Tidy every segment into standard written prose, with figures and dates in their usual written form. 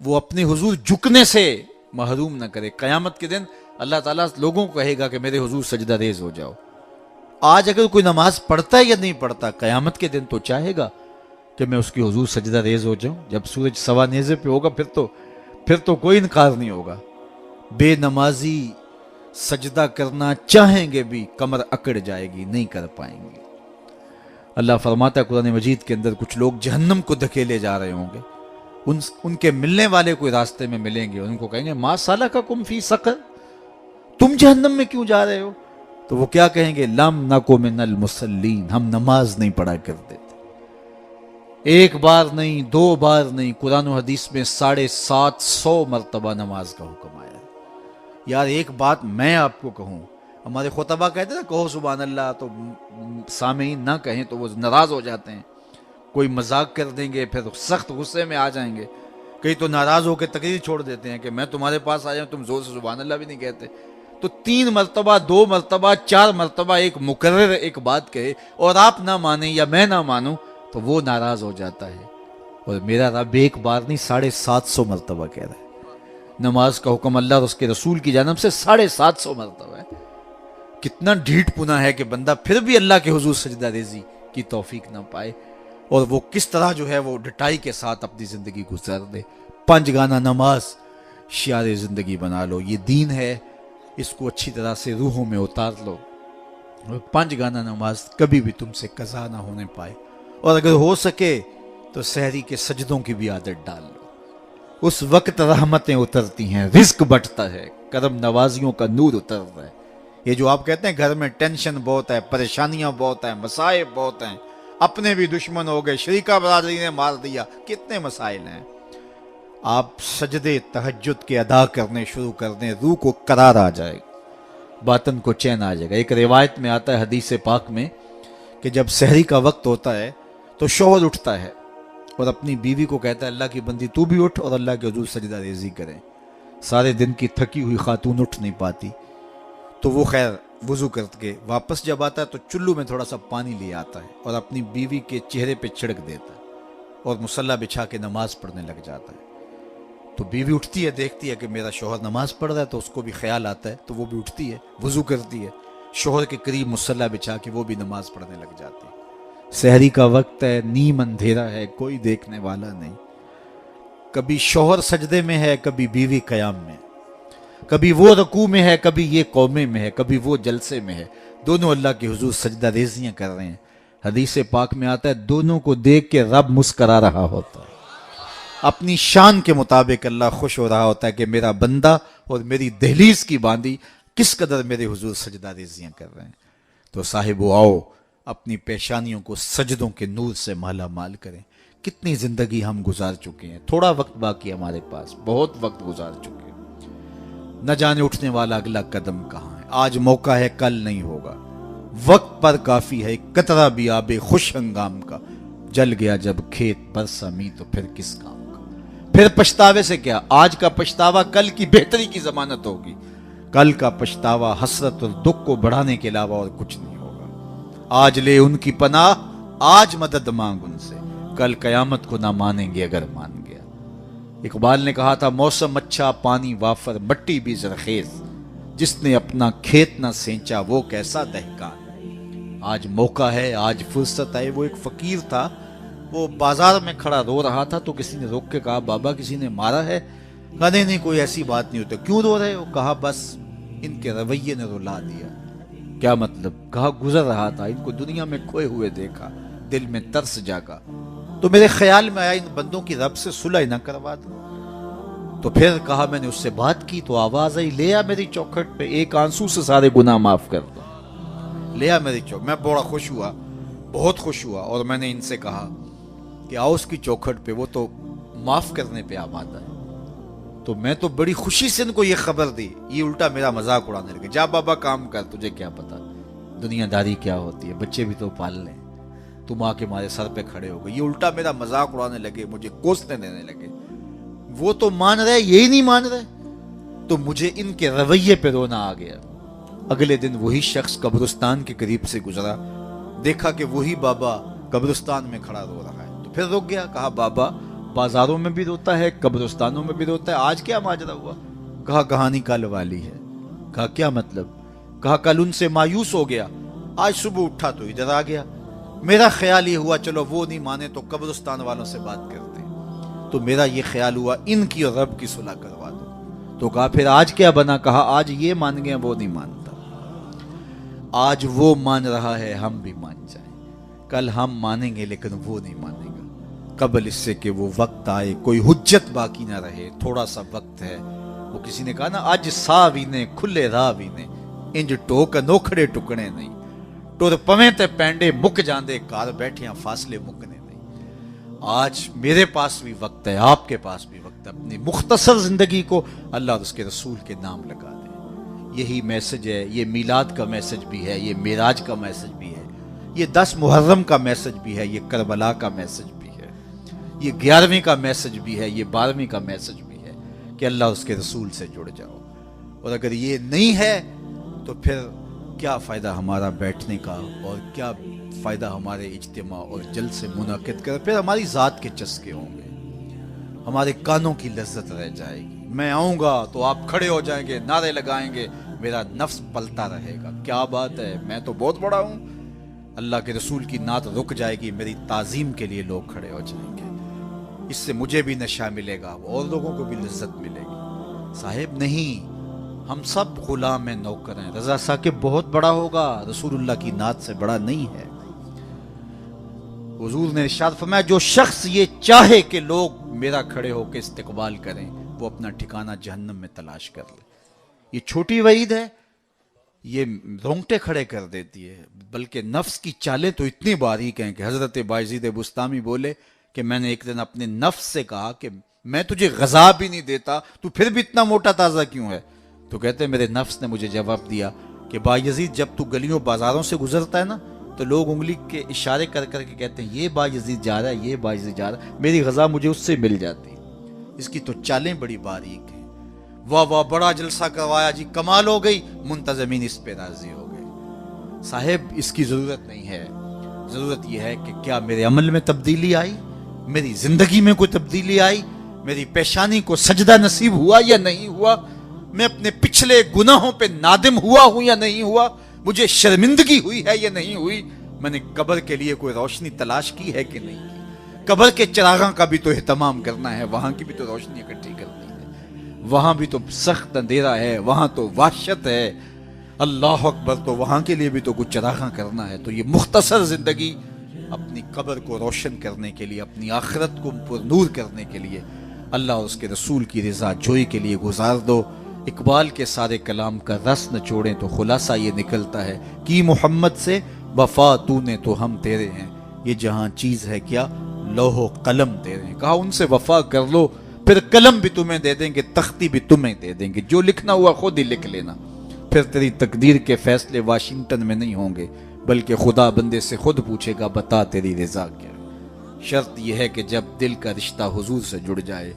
وہ اپنے حضور جھکنے سے محروم نہ کرے. قیامت کے دن اللہ تعالیٰ لوگوں کو کہے گا کہ میرے حضور سجدہ ریز ہو جاؤ. آج اگر کوئی نماز پڑھتا ہے یا نہیں پڑھتا، قیامت کے دن تو چاہے گا کہ میں اس کی حضور سجدہ ریز ہو جاؤں. جب سورج سوا نیزے پہ ہوگا پھر تو کوئی انکار نہیں ہوگا. بے نمازی سجدہ کرنا چاہیں گے بھی کمر اکڑ جائے گی، نہیں کر پائیں گے. اللہ فرماتا ہے قرآن مجید کے اندر کچھ لوگ جہنم کو دھکیلے جا رہے ہوں گے. ان کے ملنے والے کوئی راستے میں ملیں گے، ان کو کہیں گے ما سلککم فی سقر، تم جہنم میں کیوں جا رہے ہو؟ تو وہ کیا کہیں گے؟ لم نکو من المصلین، ہم نماز نہیں پڑھا کرتے تھے. ایک بار نہیں، دو بار نہیں، قرآن و حدیث میں 750 مرتبہ نماز کا حکم آیا. یار ایک بات میں آپ کو کہوں، ہمارے خطبہ کہتے ہیں نا کہو سبحان اللہ، تو سامعین نہ کہیں تو وہ ناراض ہو جاتے ہیں. کوئی مذاق کر دیں گے پھر سخت غصے میں آ جائیں گے. کئی تو ناراض ہو کے تقریر چھوڑ دیتے ہیں کہ میں تمہارے پاس آیا ہوں، تم زور سے سبحان اللہ بھی نہیں کہتے. تو 3 مرتبہ 2 مرتبہ 4 مرتبہ ایک مکرر ایک بات کہے اور آپ نہ مانیں یا میں نہ مانوں تو وہ ناراض ہو جاتا ہے. اور میرا رب ایک بار نہیں 750 مرتبہ کہہ رہا ہے. نماز کا حکم اللہ اور اس کے رسول کی جانب سے 750 مرتبہ ہے. کتنا ڈھیٹ پنا ہے کہ بندہ پھر بھی اللہ کے حضور سجدہ ریزی کی توفیق نہ پائے، اور وہ کس طرح جو ہے وہ ڈٹائی کے ساتھ اپنی زندگی گزار دے. 5 گانا نماز شعار زندگی بنا لو. یہ دین ہے، اس کو اچھی طرح سے روحوں میں اتار لو. 5 گانا نماز کبھی بھی تم سے قضا نہ ہونے پائے. اور اگر ہو سکے تو سحری کے سجدوں کی بھی عادت ڈال لو. اس وقت رحمتیں اترتی ہیں، رزق بٹتا ہے، کرم نوازیوں کا نور اترتا ہے. یہ جو آپ کہتے ہیں گھر میں ٹینشن بہت ہے، پریشانیاں بہت ہیں، مسائل بہت ہیں، اپنے بھی دشمن ہو گئے، شریکہ برادری نے مار دیا، کتنے مسائل ہیں. آپ سجدے تہجد کے ادا کرنے شروع کر دیں، روح کو قرار آ جائے گا، باطن کو چین آ جائے گا. ایک روایت میں آتا ہے حدیث پاک میں کہ جب سحری کا وقت ہوتا ہے تو شوہر اٹھتا ہے اور اپنی بیوی کو کہتا ہے اللہ کی بندی تو بھی اٹھ اور اللہ کے حضور سجدہ ریزی کریں. سارے دن کی تھکی ہوئی خاتون اٹھ نہیں پاتی، تو وہ خیر وضو کر کے واپس جب آتا ہے تو چلو میں تھوڑا سا پانی لے آتا ہے اور اپنی بیوی کے چہرے پہ چھڑک دیتا ہے اور مصلی بچھا کے نماز پڑھنے لگ جاتا ہے. تو بیوی اٹھتی ہے، دیکھتی ہے کہ میرا شوہر نماز پڑھ رہا ہے، تو اس کو بھی خیال آتا ہے، تو وہ بھی اٹھتی ہے، وضو کرتی ہے، شوہر کے قریب مصلی بچھا کے وہ بھی نماز پڑھنے لگ جاتی ہے. سحری کا وقت ہے، نیم اندھیرا ہے، کوئی دیکھنے والا نہیں. کبھی شوہر سجدے میں ہے، کبھی بیوی قیام میں، کبھی وہ رکوع میں ہے، کبھی یہ قومے میں ہے، کبھی وہ جلسے میں ہے. دونوں اللہ کے حضور سجدہ ریزیاں کر رہے ہیں. حدیث پاک میں آتا ہے دونوں کو دیکھ کے رب مسکرا رہا ہوتا ہے. اپنی شان کے مطابق اللہ خوش ہو رہا ہوتا ہے کہ میرا بندہ اور میری دہلیز کی باندی کس قدر میرے حضور سجدہ ریزیاں کر رہے ہیں. تو صاحبو آؤ اپنی پیشانیوں کو سجدوں کے نور سے مالا مال کریں. کتنی زندگی ہم گزار چکے ہیں، تھوڑا وقت باقی ہے ہمارے پاس، بہت وقت گزار چکے ہیں. نہ جانے اٹھنے والا اگلا قدم کہاں ہے. آج موقع ہے، کل نہیں ہوگا. وقت پر کافی ہے قطرہ بھی آب خوش ہنگام کا. جل گیا جب کھیت برسا می تو پھر کس کام کا. پھر پچھتاوے سے کیا، آج کا پچھتاوا کل کی بہتری کی ضمانت ہوگی. کل کا پچھتاوا حسرت اور دکھ کو بڑھانے کے علاوہ اور کچھ نہیں ہوگا. آج لے ان کی پناہ، آج مدد مانگ ان سے، کل قیامت کو نہ مانیں گے اگر مان گیا. اقبال نے کہا تھا موسم اچھا پانی وافر مٹی بھی زرخیز، جس نے اپنا کھیت نہ سینچا وہ کیسا دہقان. آج موقع ہے، آج فرصت ہے. وہ ایک فقیر تھا، وہ بازار میں کھڑا رو رہا تھا تو کسی نے روک کے کہا بابا کسی نے مارا ہے؟ کہا نہیں کوئی ایسی بات نہیں ہوتی. کیوں رو رہے ہو؟ کہا بس ان کے رویے نے رلا دیا. کیا مطلب؟ کہا گزر رہا تھا، ان کو دنیا میں کھوئے ہوئے دیکھا، دل میں ترس جاگا، تو میرے خیال میں آیا ان بندوں کی رب سے صلح نہ کروا دوں. تو پھر کہا میں نے اس سے بات کی تو آواز آئی لے آ میری چوکھٹ پہ، ایک آنسو سے سارے گناہ معاف کر دو. لے آ میری چوکھٹ. میں بڑا خوش ہوا، بہت خوش ہوا، اور میں نے ان سے کہا کہ آؤ اس کی چوکھٹ پہ، وہ تو معاف کرنے پہ آمادہ ہے. تو میں تو بڑی خوشی سے ان کو یہ خبر دی. یہ الٹا میرا مذاق اڑانے لگے. جا بابا کام کر، تجھے کیا پتا دنیا داری کیا ہوتی ہے، بچے بھی تو پال لیں، تم آ کے ہمارے سر پہ کھڑے ہو گئے. یہ الٹا میرا مذاق اڑانے لگے، مجھے کوسنے دینے لگے. وہ تو مان رہے، یہی نہیں مان رہے. تو مجھے ان کے رویے پہ رونا آ گیا. اگلے دن وہی شخص قبرستان کے قریب سے گزرا، دیکھا کہ وہی بابا قبرستان میں کھڑا رو رہا ہے. تو پھر رک گیا، کہا بابا بازاروں میں بھی روتا ہے، قبرستانوں میں بھی روتا ہے. آج کیا ماجرا ہوا؟ کہا کہانی کل والی ہے. کہا کیا مطلب؟ کہا کل ان سے مایوس ہو گیا، آج صبح اٹھا تو ادھر آ گیا. میرا خیال یہ ہوا چلو وہ نہیں مانے تو قبرستان والوں سے بات کرتے ہیں. تو میرا یہ خیال ہوا ان کی اور رب کی صلح کروا دو. تو کہا پھر آج کیا بنا؟ کہا آج یہ مان گئے وہ نہیں مانتا. آج وہ مان رہا ہے ہم بھی مان جائیں. کل ہم مانیں گے لیکن وہ نہیں مانے گا. قبل اس سے کہ وہ وقت آئے، کوئی حجت باقی نہ رہے، تھوڑا سا وقت ہے. وہ کسی نے کہا نا اج سا بھی نے کھلے راہ بھی نے انج ٹوک نوکھڑے ٹکنے نہیں. ٹر پویں تے پینڈے مک جاندے کار بیٹھیاں فاصلے مکنے نہیں. آج میرے پاس بھی وقت ہے، آپ کے پاس بھی وقت ہے. اپنی مختصر زندگی کو اللہ اور اس کے رسول کے نام لگا دیں. یہی میسج ہے. یہ میلاد کا میسج بھی ہے، یہ معراج کا میسج بھی ہے، یہ 10 محرم کا میسج بھی ہے، یہ کربلا کا میسج بھی ہے، یہ 11ویں کا میسج بھی ہے، یہ 12ویں کا میسج بھی ہے کہ اللہ اور اس کے رسول سے جڑ جاؤ. اور اگر یہ نہیں ہے تو پھر کیا فائدہ ہمارا بیٹھنے کا، اور کیا فائدہ ہمارے اجتماع اور جلسے منعقد کر. پھر ہماری ذات کے چسکے ہوں گے، ہمارے کانوں کی لذت رہ جائے گی. میں آؤں گا تو آپ کھڑے ہو جائیں گے، نعرے لگائیں گے، میرا نفس پلتا رہے گا کیا بات ہے میں تو بہت بڑا ہوں. اللہ کے رسول کی نعت رک جائے گی، میری تعظیم کے لیے لوگ کھڑے ہو جائیں گے. اس سے مجھے بھی نشہ ملے گا اور لوگوں کو بھی لذت ملے گی. صاحب نہیں، ہم سب غلام ہیں، نوکر ہیں. رضا ثاقب بہت بڑا ہوگا، رسول اللہ کی نعت سے بڑا نہیں ہے. حضور نے ارشاد فرمایا جو شخص یہ چاہے کہ لوگ میرا کھڑے ہو کے استقبال کریں وہ اپنا ٹھکانہ جہنم میں تلاش کر لے. یہ چھوٹی وعید ہے، یہ رونگٹے کھڑے کر دیتی ہے. بلکہ نفس کی چالیں تو اتنی باریک ہیں کہ حضرت بایزید بستامی بولے کہ میں نے ایک دن اپنے نفس سے کہا کہ میں تجھے غذا بھی نہیں دیتا، تو پھر بھی اتنا موٹا تازہ کیوں ہے؟ تو کہتے ہیں میرے نفس نے مجھے جواب دیا کہ بایزید جب تو گلیوں بازاروں سے گزرتا ہے نا تو لوگ انگلی کے اشارے کر کر کے کہتے ہیں یہ بایزید جا رہا ہے، یہ بایزید جا رہا ہے. میری غذا مجھے اس سے مل جاتی. اس کی تو چالیں بڑی باریک ہیں. واہ واہ بڑا جلسہ کروایا جی، کمال ہو گئی، منتظمین اس پہ راضی ہو گئے. صاحب اس کی ضرورت نہیں ہے. ضرورت یہ ہے کہ کیا میرے عمل میں تبدیلی آئی، میری زندگی میں کوئی تبدیلی آئی، میری پیشانی کو سجدہ نصیب ہوا یا نہیں ہوا، میں اپنے پچھلے گناہوں پہ نادم ہوا ہوں یا نہیں ہوا، مجھے شرمندگی ہوئی ہے یا نہیں ہوئی، میں نے قبر کے لیے کوئی روشنی تلاش کی ہے کہ نہیں کی. قبر کے چراغاں کا بھی تو اہتمام کرنا ہے، وہاں کی بھی تو روشنی اکٹھی کرنی ہے. وہاں بھی تو سخت اندھیرا ہے، وہاں تو وحشت ہے. اللہ اکبر، تو وہاں کے لیے بھی تو کچھ چراغاں کرنا ہے. تو یہ مختصر زندگی اپنی قبر کو روشن کرنے کے لیے، اپنی آخرت کو پر نور کرنے کے لیے، اللہ اور اس کے رسول کی رضا جوئی کے لیے گزار دو. اقبال کے سارے کلام کا رس نہ چھوڑیں تو خلاصہ یہ نکلتا ہے کہ محمد سے وفا تو نے تو ہم تیرے ہیں، یہ جہاں چیز ہے کیا لوح و قلم تیرے ہیں. کہا ان سے وفا کر لو، پھر قلم بھی تمہیں دے دیں گے، تختی بھی تمہیں دے دیں گے، جو لکھنا ہوا خود ہی لکھ لینا. پھر تیری تقدیر کے فیصلے واشنگٹن میں نہیں ہوں گے، بلکہ خدا بندے سے خود پوچھے گا بتا تیری رضا کیا ہے. شرط یہ ہے کہ جب دل کا رشتہ حضور سے جڑ جائے،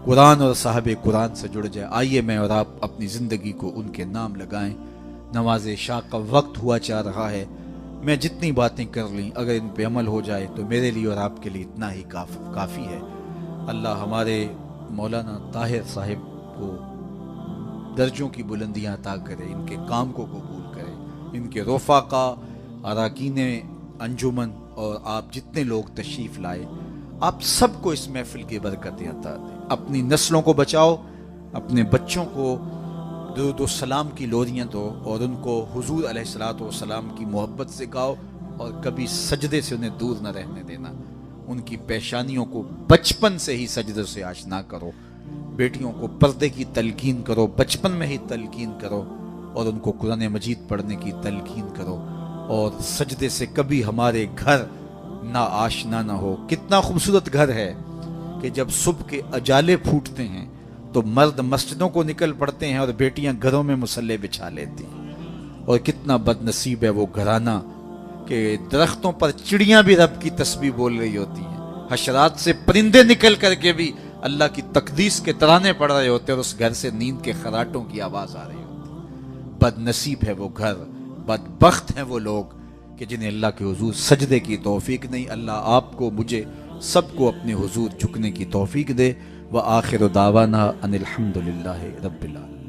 قرآن اور صاحب قرآن سے جڑ جائے. آئیے میں اور آپ اپنی زندگی کو ان کے نام لگائیں. نماز عشاء کا وقت ہوا چاہ رہا ہے. میں جتنی باتیں کر لیں اگر ان پہ عمل ہو جائے تو میرے لیے اور آپ کے لیے اتنا ہی کافی ہے. اللہ ہمارے مولانا طاہر صاحب کو درجوں کی بلندیاں عطا کرے، ان کے کام کو قبول کرے، ان کے رفقا، اراکین انجمن اور آپ جتنے لوگ تشریف لائے، آپ سب کو اس محفل کی برکتیں عطا دیں. اپنی نسلوں کو بچاؤ، اپنے بچوں کو درود و سلام کی لوریاں دو اور ان کو حضور علیہ الصلوۃ والسلام کی محبت سکھاؤ، اور کبھی سجدے سے انہیں دور نہ رہنے دینا. ان کی پیشانیوں کو بچپن سے ہی سجدے سے آشنا کرو. بیٹیوں کو پردے کی تلقین کرو، بچپن میں ہی تلقین کرو، اور ان کو قرآن مجید پڑھنے کی تلقین کرو. اور سجدے سے کبھی ہمارے گھر نا آشنا نہ ہو. کتنا خوبصورت گھر ہے کہ جب صبح کے اجالے پھوٹتے ہیں تو مرد مسجدوں کو نکل پڑتے ہیں اور بیٹیاں گھروں میں مصلے بچھا لیتی ہیں. اور کتنا بد نصیب ہے وہ گھرانہ کہ درختوں پر چڑیاں بھی رب کی تسبیح بول رہی ہوتی ہیں، حشرات سے پرندے نکل کر کے بھی اللہ کی تقدیس کے ترانے پڑھ رہے ہوتے ہیں، اور اس گھر سے نیند کے خراٹوں کی آواز آ رہی ہوتی. بد نصیب ہے وہ گھر، بدبخت ہیں وہ لوگ کہ جنہیں اللہ کے حضور سجدے کی توفیق نہیں. اللہ آپ کو مجھے سب کو اپنے حضور جھکنے کی توفیق دے۔ وآخر دعوانا ان الحمدللہ رب العالمین۔